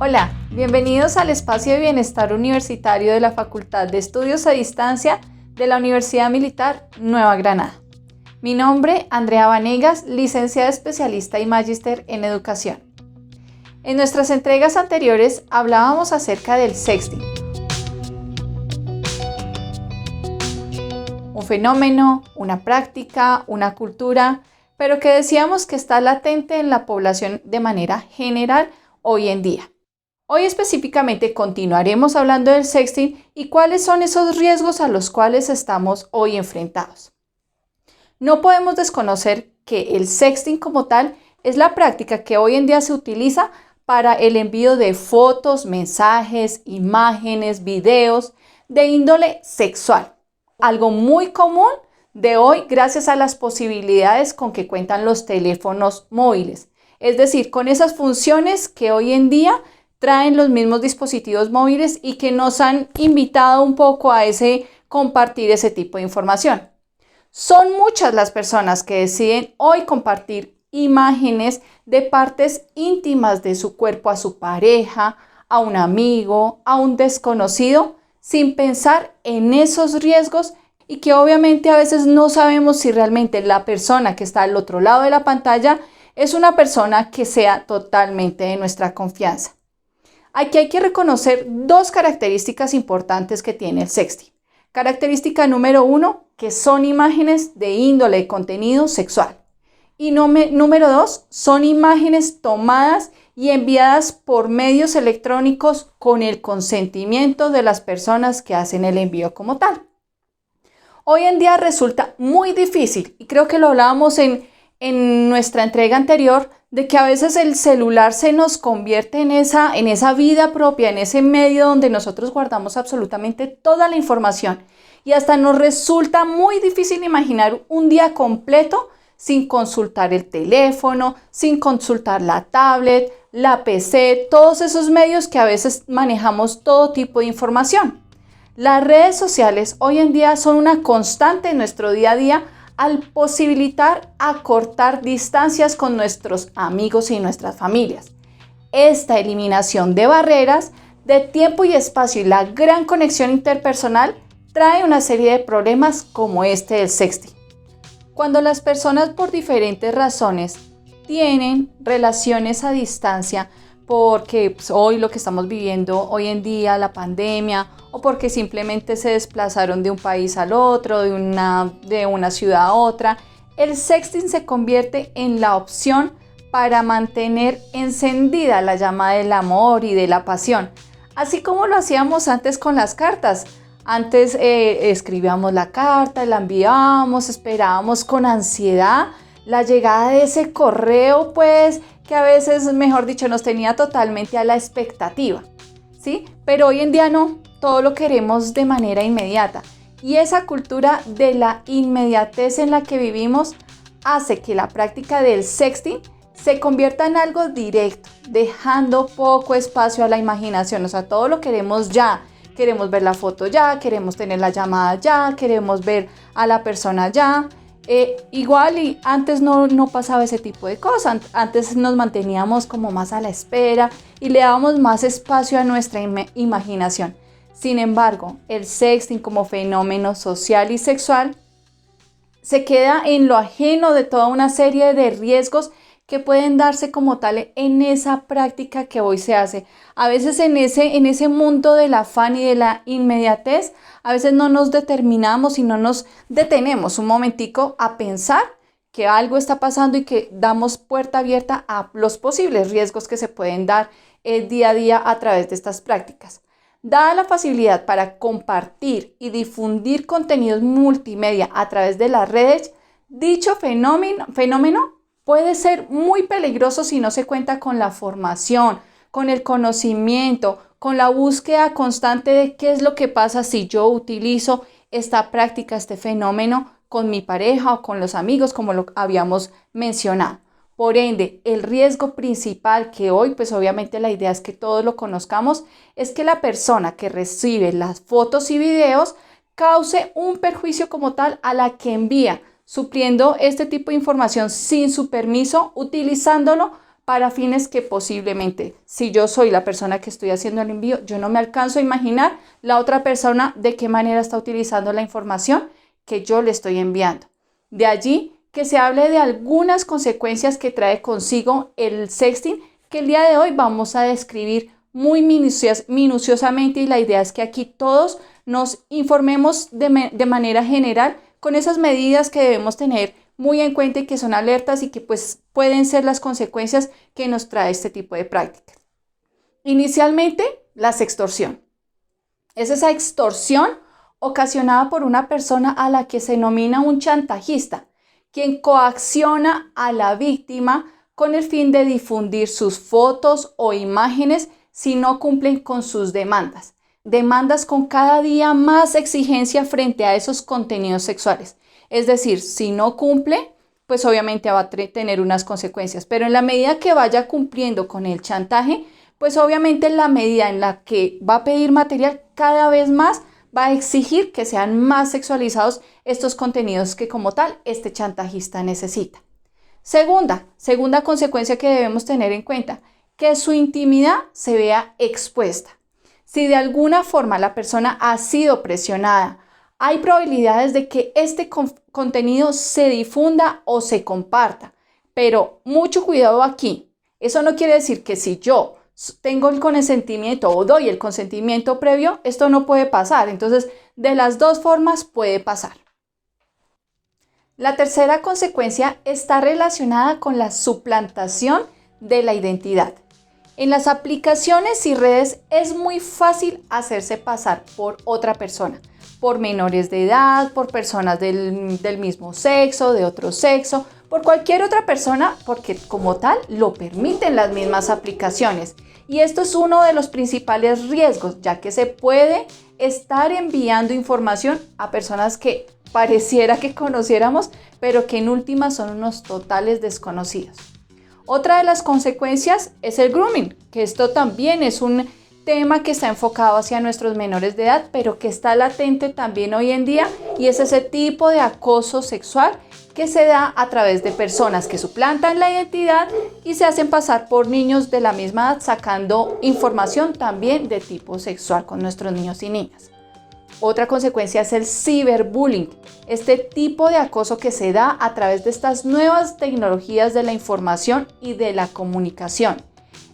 Hola, bienvenidos al espacio de bienestar universitario de la Facultad de Estudios a Distancia de la Universidad Militar Nueva Granada. Mi nombre, Andrea Vanegas, licenciada especialista y magíster en educación. En nuestras entregas anteriores hablábamos acerca del sexting, un fenómeno, una práctica, una cultura, pero que decíamos que está latente en la población de manera general hoy en día. Hoy específicamente continuaremos hablando del sexting y cuáles son esos riesgos a los cuales estamos hoy enfrentados. No podemos desconocer que el sexting como tal es la práctica que hoy en día se utiliza para el envío de fotos, mensajes, imágenes, videos de índole sexual. Algo muy común de hoy gracias a las posibilidades con que cuentan los teléfonos móviles. Es decir, con esas funciones que hoy en día traen los mismos dispositivos móviles y que nos han invitado un poco a compartir ese tipo de información. Son muchas las personas que deciden hoy compartir imágenes de partes íntimas de su cuerpo a su pareja, a un amigo, a un desconocido, sin pensar en esos riesgos y que obviamente a veces no sabemos si realmente la persona que está al otro lado de la pantalla es una persona que sea totalmente de nuestra confianza. Aquí hay que reconocer dos características importantes que tiene el sexting. Característica número 1, que son imágenes de índole de contenido sexual. Y número 2, son imágenes tomadas y enviadas por medios electrónicos con el consentimiento de las personas que hacen el envío como tal. Hoy en día resulta muy difícil, y creo que lo hablábamos en nuestra entrega anterior, de que a veces el celular se nos convierte en esa vida propia, en ese medio donde nosotros guardamos absolutamente toda la información. Y hasta nos resulta muy difícil imaginar un día completo sin consultar el teléfono, sin consultar la tablet, la PC, todos esos medios que a veces manejamos todo tipo de información. Las redes sociales hoy en día son una constante en nuestro día a día al posibilitar acortar distancias con nuestros amigos y nuestras familias. Esta eliminación de barreras de tiempo y espacio y la gran conexión interpersonal trae una serie de problemas como este del sexting. Cuando las personas por diferentes razones tienen relaciones a distancia, porque hoy lo que estamos viviendo hoy en día, la pandemia, o porque simplemente se desplazaron de un país al otro, de una ciudad a otra, el sexting se convierte en la opción para mantener encendida la llama del amor y de la pasión, así como lo hacíamos antes con las cartas. Antes escribíamos la carta, la enviábamos, esperábamos con ansiedad la llegada de ese correo, pues, que a veces, mejor dicho, nos tenía totalmente a la expectativa, ¿sí? Pero hoy en día no, todo lo queremos de manera inmediata. Y esa cultura de la inmediatez en la que vivimos hace que la práctica del sexting se convierta en algo directo, dejando poco espacio a la imaginación. O sea, todo lo queremos ya. Queremos ver la foto ya, queremos tener la llamada ya, queremos ver a la persona ya. Igual y antes no pasaba ese tipo de cosas, antes nos manteníamos como más a la espera y le dábamos más espacio a nuestra imaginación. Sin embargo, el sexting como fenómeno social y sexual se queda en lo ajeno de toda una serie de riesgos que pueden darse como tal en esa práctica que hoy se hace. A veces en ese mundo del afán y de la inmediatez, a veces no nos determinamos y no nos detenemos un momentico a pensar que algo está pasando y que damos puerta abierta a los posibles riesgos que se pueden dar día a día a través de estas prácticas. Dada la facilidad para compartir y difundir contenidos multimedia a través de las redes, dicho fenómeno puede ser muy peligroso si no se cuenta con la formación, con el conocimiento, con la búsqueda constante de qué es lo que pasa si yo utilizo esta práctica, este fenómeno con mi pareja o con los amigos, como lo habíamos mencionado. Por ende, el riesgo principal que hoy, pues obviamente la idea es que todos lo conozcamos, es que la persona que recibe las fotos y videos cause un perjuicio como tal a la que envía, supliendo este tipo de información sin su permiso, utilizándolo para fines que posiblemente, si yo soy la persona que estoy haciendo el envío, yo no me alcanzo a imaginar la otra persona de qué manera está utilizando la información que yo le estoy enviando. De allí que se hable de algunas consecuencias que trae consigo el sexting, que el día de hoy vamos a describir muy minuciosamente, y la idea es que aquí todos nos informemos de manera general con esas medidas que debemos tener muy en cuenta y que son alertas y que pues pueden ser las consecuencias que nos trae este tipo de prácticas. Inicialmente, la sextorsión. Es esa extorsión ocasionada por una persona a la que se denomina un chantajista, quien coacciona a la víctima con el fin de difundir sus fotos o imágenes si no cumplen con sus demandas. Demandas con cada día más exigencia frente a esos contenidos sexuales. Es decir, si no cumple, pues obviamente va a tener unas consecuencias. Pero en la medida que vaya cumpliendo con el chantaje, pues obviamente en la medida en la que va a pedir material, cada vez más va a exigir que sean más sexualizados estos contenidos que como tal este chantajista necesita. Segunda consecuencia que debemos tener en cuenta, que su intimidad se vea expuesta. Si de alguna forma la persona ha sido presionada, hay probabilidades de que este contenido se difunda o se comparta. Pero mucho cuidado aquí. Eso no quiere decir que si yo tengo el consentimiento o doy el consentimiento previo, esto no puede pasar. Entonces, de las dos formas puede pasar. La tercera consecuencia está relacionada con la suplantación de la identidad. En las aplicaciones y redes es muy fácil hacerse pasar por otra persona, por menores de edad, por personas del mismo sexo, de otro sexo, por cualquier otra persona, porque como tal lo permiten las mismas aplicaciones. Y esto es uno de los principales riesgos, ya que se puede estar enviando información a personas que pareciera que conociéramos, pero que en última son unos totales desconocidos. Otra de las consecuencias es el grooming, que esto también es un tema que está enfocado hacia nuestros menores de edad, pero que está latente también hoy en día, y es ese tipo de acoso sexual que se da a través de personas que suplantan la identidad y se hacen pasar por niños de la misma edad, sacando información también de tipo sexual con nuestros niños y niñas. Otra consecuencia es el ciberbullying, este tipo de acoso que se da a través de estas nuevas tecnologías de la información y de la comunicación.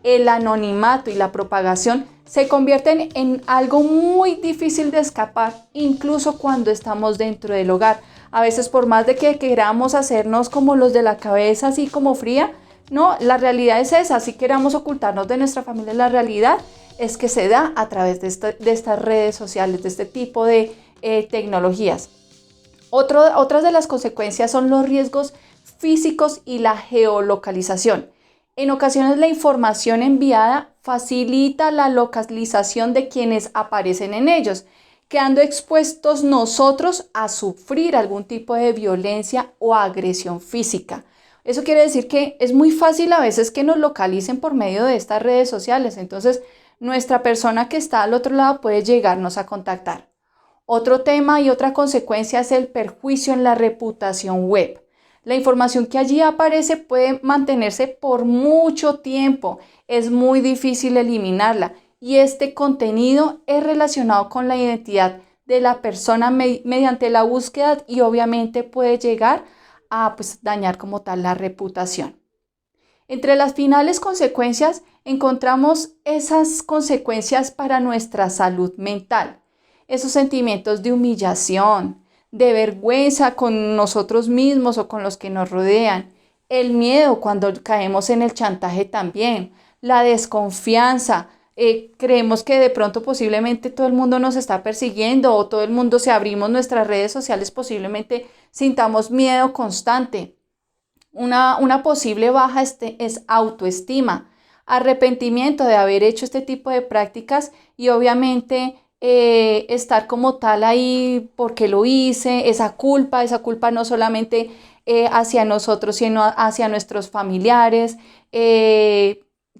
El anonimato y la propagación se convierten en algo muy difícil de escapar, incluso cuando estamos dentro del hogar. A veces, por más de que queramos hacernos como los de la cabeza, así como fría, no, la realidad es esa. Si queramos ocultarnos de nuestra familia, la realidad es que se da a través de estas redes sociales, de este tipo de tecnologías. Otras de las consecuencias son los riesgos físicos y la geolocalización. En ocasiones la información enviada facilita la localización de quienes aparecen en ellos, quedando expuestos nosotros a sufrir algún tipo de violencia o agresión física. Eso quiere decir que es muy fácil a veces que nos localicen por medio de estas redes sociales. Entonces, nuestra persona que está al otro lado puede llegarnos a contactar. Otro tema y otra consecuencia es el perjuicio en la reputación web. La información que allí aparece puede mantenerse por mucho tiempo. Es muy difícil eliminarla y este contenido es relacionado con la identidad de la persona mediante la búsqueda y obviamente puede llegar a dañar como tal la reputación. Entre las finales consecuencias encontramos esas consecuencias para nuestra salud mental, esos sentimientos de humillación, de vergüenza con nosotros mismos o con los que nos rodean, el miedo cuando caemos en el chantaje también, la desconfianza, creemos que de pronto posiblemente todo el mundo nos está persiguiendo o todo el mundo, si abrimos nuestras redes sociales, posiblemente sintamos miedo constante. Una posible baja es autoestima, arrepentimiento de haber hecho este tipo de prácticas y obviamente estar como tal ahí porque lo hice, esa culpa no solamente hacia nosotros, sino hacia nuestros familiares,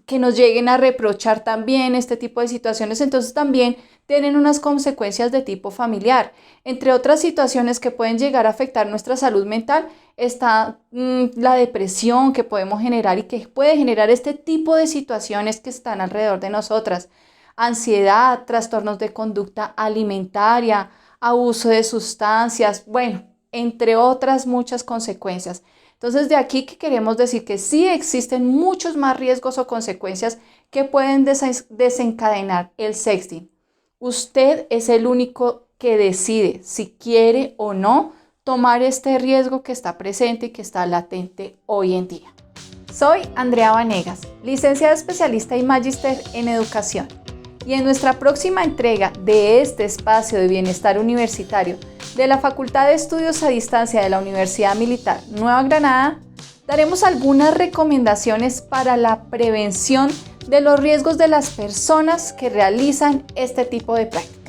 que nos lleguen a reprochar también este tipo de situaciones, entonces también tienen unas consecuencias de tipo familiar. Entre otras situaciones que pueden llegar a afectar nuestra salud mental está la depresión que podemos generar y que puede generar este tipo de situaciones que están alrededor de nosotras. Ansiedad, trastornos de conducta alimentaria, abuso de sustancias, bueno, entre otras muchas consecuencias. Entonces, de aquí que queremos decir que sí existen muchos más riesgos o consecuencias que pueden desencadenar el sexting. Usted es el único que decide si quiere o no tomar este riesgo que está presente y que está latente hoy en día. Soy Andrea Vanegas, licenciada especialista y magíster en educación. Y en nuestra próxima entrega de este espacio de bienestar universitario de la Facultad de Estudios a Distancia de la Universidad Militar Nueva Granada, daremos algunas recomendaciones para la prevención de los riesgos de las personas que realizan este tipo de prácticas.